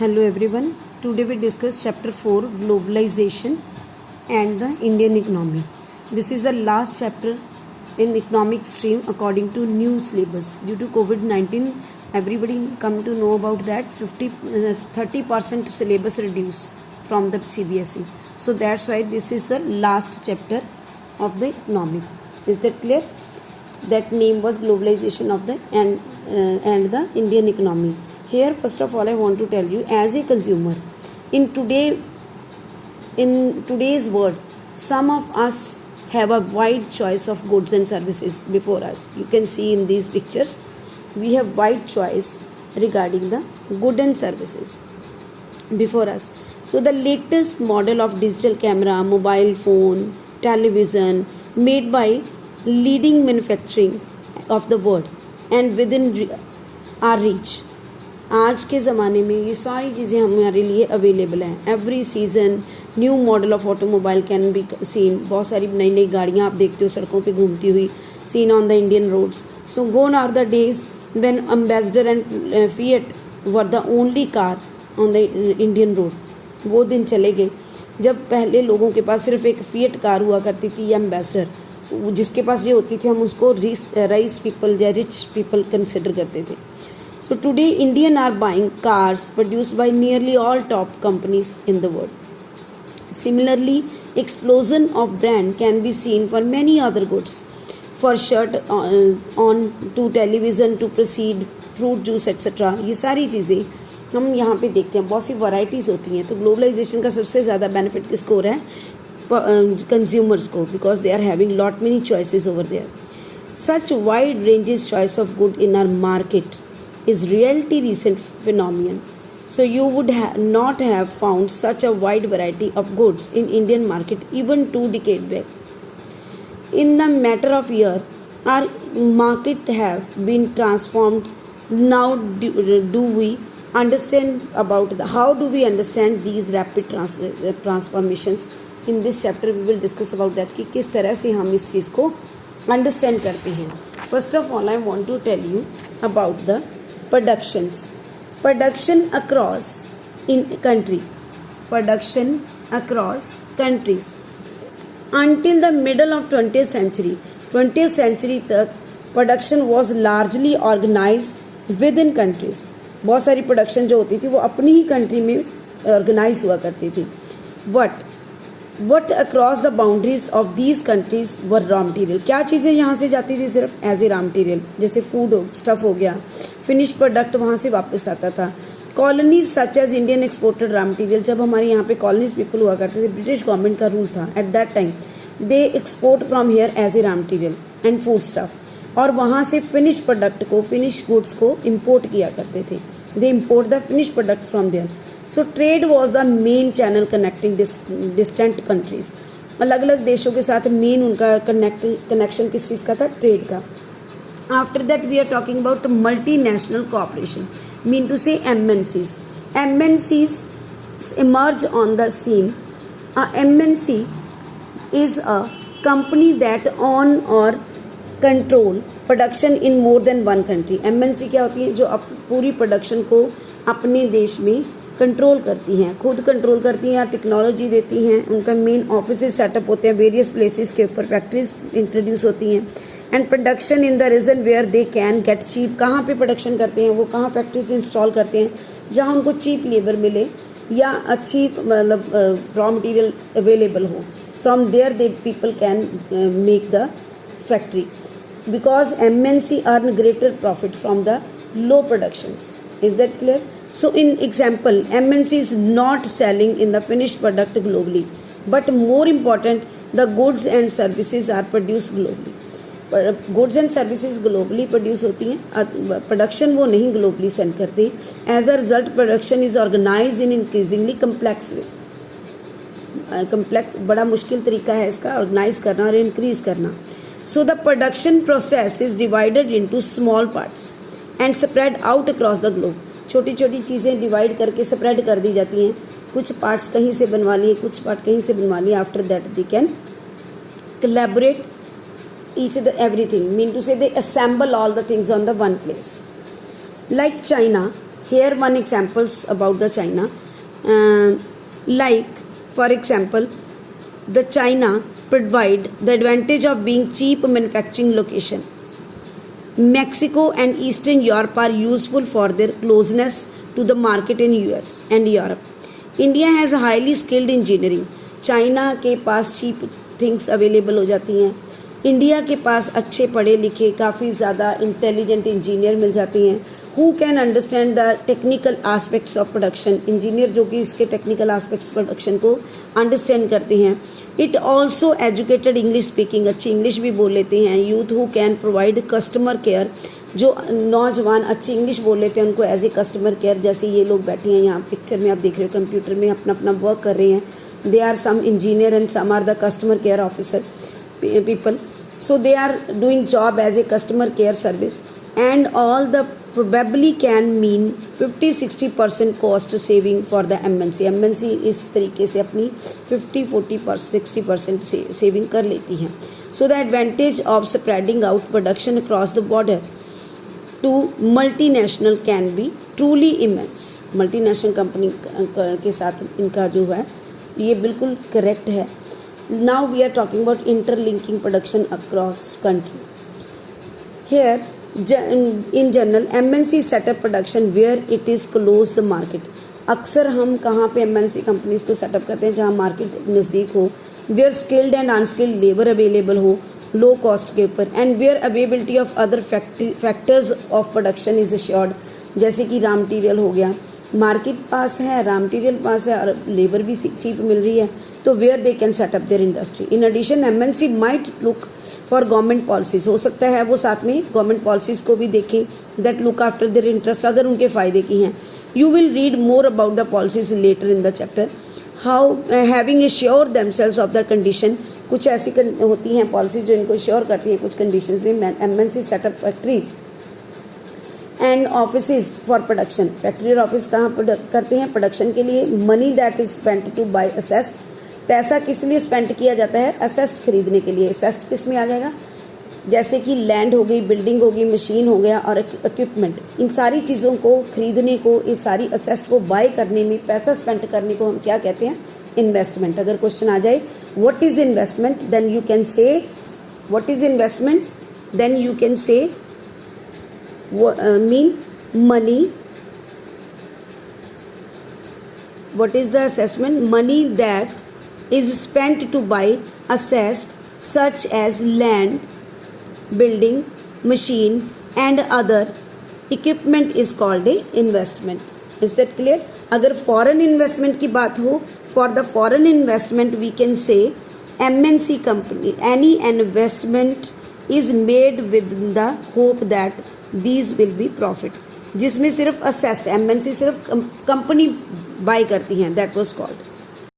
Hello everyone. Today we discuss chapter 4 globalization and the Indian economy. This is the last chapter in economic stream according to new syllabus. Due to COVID-19 everybody come to know about that 30% syllabus reduced from the CBSE. So that's why this is the last chapter of the economic. Is that clear? That name was globalization of the and the Indian economy. Here first of all I want to tell you, as a consumer in today's world, some of us have a wide choice of goods and services before us. You can see in these pictures we have wide choice regarding the goods and services before us. So the latest model of digital camera, mobile phone, television made by leading manufacturing of the world and within our reach. आज के ज़माने में ये सारी चीज़ें हमारे लिए available हैं. Every season new model of automobile can be seen. बहुत सारी नई नई गाड़ियाँ आप देखते हो सड़कों पे घूमती हुई, seen on the Indian roads. So gone are the days when Ambassador and Fiat were the only car on the Indian road. वो दिन चले गए जब पहले लोगों के पास सिर्फ एक फिएट कार हुआ करती थी या एम्बेसडर. जिसके पास ये होती थी हम उसको राइस पीपल या रिच पीपल कंसिडर करते थे. So today Indian are buying cars produced by nearly all top companies in the world. Similarly, explosion of brand can be seen for many other goods, for shirt on to television to proceed fruit juice etc. ये सारी चीज़ें हम यहाँ पे देखते हैं. बहुत सी varieties होती हैं. तो ग्लोबलाइजेशन का सबसे ज़्यादा बेनिफिट किसको हो रहा है? कंज्यूमर्स को, because they are having lot many choices over there. Such wide ranges choice of good in our market is really recent phenomenon. So you would not have found such a wide variety of goods in Indian market even 2 decades back. In the matter of year, our market have been transformed. Now do we understand about how do we understand these rapid transformations? In this chapter we will discuss about that कि किस तरह से हम इस चीज़ को understand करते हैं. First of all I want to tell you about the production across countries until the middle of 20th century तक production was largely organized within countries. बहुत सारी production जो होती थी वो अपनी ही country में organize हुआ करती थी. What across the boundaries of these countries were raw material. क्या चीज़ें यहाँ से जाती थी सिर्फ एज ए रॉ मटीरियल, जैसे फूड स्टफ हो गया, फिनिश प्रोडक्ट वहाँ से वापस आता था. Colonies such as Indian exported raw material. जब हमारे यहाँ पे कॉलोनीज पीपल हुआ करते थे, ब्रिटिश गवर्नमेंट का रूल था at that time, they export from here as a raw material and food stuff. और वहाँ से फिनिश प्रोडक्ट को, फिनिश गुड्स को इम्पोर्ट किया करते थे. They import the finish product from there. So trade was the main channel connecting distant countries. अलग अलग देशों के साथ मेन उनका कनेक्शन किस चीज़ का था? ट्रेड का. After that we are talking about multi national cooperation, mean to say MNCs. MNCs emerge on the scene. A MNC is a company that own or control production in more than one country. MNC क्या होती है? जो पूरी production को अपने देश में control करती हैं, खुद कंट्रोल करती हैं या टेक्नोलॉजी देती हैं. उनका मेन ऑफिस सेटअप होते हैं वेरियस प्लेसेस के ऊपर, फैक्ट्रीज इंट्रोड्यूस होती हैं. And production in the region where they can get cheap. कहाँ पे प्रोडक्शन करते हैं वो? कहाँ फैक्ट्रीज इंस्टॉल करते हैं जहाँ उनको चीप लेबर मिले या अच्छी मतलब रॉ मटीरियल अवेलेबल हो. From there they people can make the factory, because MNC earn greater profit from the low productions. Is that clear? So in example, MNC is not selling in the finished product globally, but more important, the goods and services are produced globally. Goods and services globally produce होती हैं, production वो नहीं globally send करते. As a result, production is organized in increasingly complex way. Complex बड़ा मुश्किल तरीका है इसका organize करना और increase करना. So the production process is divided into small parts and spread out across the globe. छोटी छोटी चीज़ें डिवाइड करके स्प्रेड कर दी जाती हैं. कुछ पार्ट्स कहीं से बनवा लिए, कुछ पार्ट कहीं से बनवा लिए. After that they can collaborate each other everything, mean to say they assemble all the things on the one place. Like China, Here one examples about the China, like for example, the China provide the advantage of being cheap manufacturing location. Mexico and Eastern Europe are useful for their closeness to the market in US and Europe. India has a highly skilled engineering. China के पास cheap things available हो जाती हैं. India के पास अच्छे पढ़े लिखे काफ़ी ज़्यादा इंटेलिजेंट इंजीनियर मिल जाती हैं. Who can understand the technical aspects of production. Engineer जो कि इसके टेक्निकल आस्पेक्ट्स प्रोडक्शन को अंडरस्टैंड करते हैं. It also educated English speaking, अच्छी इंग्लिश भी बोल लेते हैं. Youth who can provide customer care, जो नौजवान अच्छी इंग्लिश बोल लेते हैं उनको एज ए कस्टमर केयर, जैसे ये लोग बैठे हैं यहाँ पिक्चर में आप देख रहे हो कंप्यूटर में अपना अपना वर्क कर रहे हैं. They are some engineer and some are the customer care officer people. So they are doing job as a customer care service, and all the probably can mean 50-60% cost saving for the MNC. MNC इस तरीके से अपनी 50-40-60% saving कर लेती हैं. So the advantage of spreading out production across the border to multinational can be truly immense. multinational company के साथ इनका जो है ये बिल्कुल करेक्ट है. Now we are talking about interlinking production across country. Here, in general, MNC set up production where it is close the market. अक्सर हम कहाँ पे MNC कंपनीज को सेटअप करते हैं जहाँ मार्केट नज़दीक हो, where skilled and unskilled labor available हो लो कॉस्ट के ऊपर, and where availability of other factors of production is assured. जैसे कि रॉ मटीरियल हो गया, मार्केट पास है, रॉ मटीरियल पास है और लेबर भी चीप मिल रही है, तो where they can set up there industry. In addition MNC might look for government policies. हो सकता है वो साथ में गवर्नमेंट पॉलिसीज को भी देखें that look after their interest, अगर उनके फ़ायदे की हैं. You will read more about the policies later in the chapter. How having assure themselves of the condition. कुछ ऐसी होती हैं पॉलिसीज जो इनको श्योर करती हैं कुछ कंडीशंस में. MNC setup factories and office for production. Factory और ऑफिस कहाँ करते हैं? प्रोडक्शन के लिए. Money that is spent to buy assessed. पैसा किस लिए स्पेंड किया जाता है? असेस्ड खरीदने के लिए. असेस्ड किस में आ जाएगा? जैसे कि लैंड हो गई, बिल्डिंग होगी, मशीन हो गया और इक्विपमेंट. इन सारी चीज़ों को खरीदने को, इस सारी असेस्ड को बाय करने में पैसा स्पेंड करने को हम क्या कहते हैं? इन्वेस्टमेंट. अगर क्वेश्चन आ जाए what is investment, then you can say what is investment, then you can say mean money. What is the assessment? Money that is spent to buy assessed such as land, building, machine and other equipment is called a investment. Is that clear? अगर foreign investment की बात हो, for the foreign investment we can say MNC company, any investment is made with the hope that these will be profit. जिसमें सिर्फ assessed MNC सिर्फ company by करती हैं, that was called.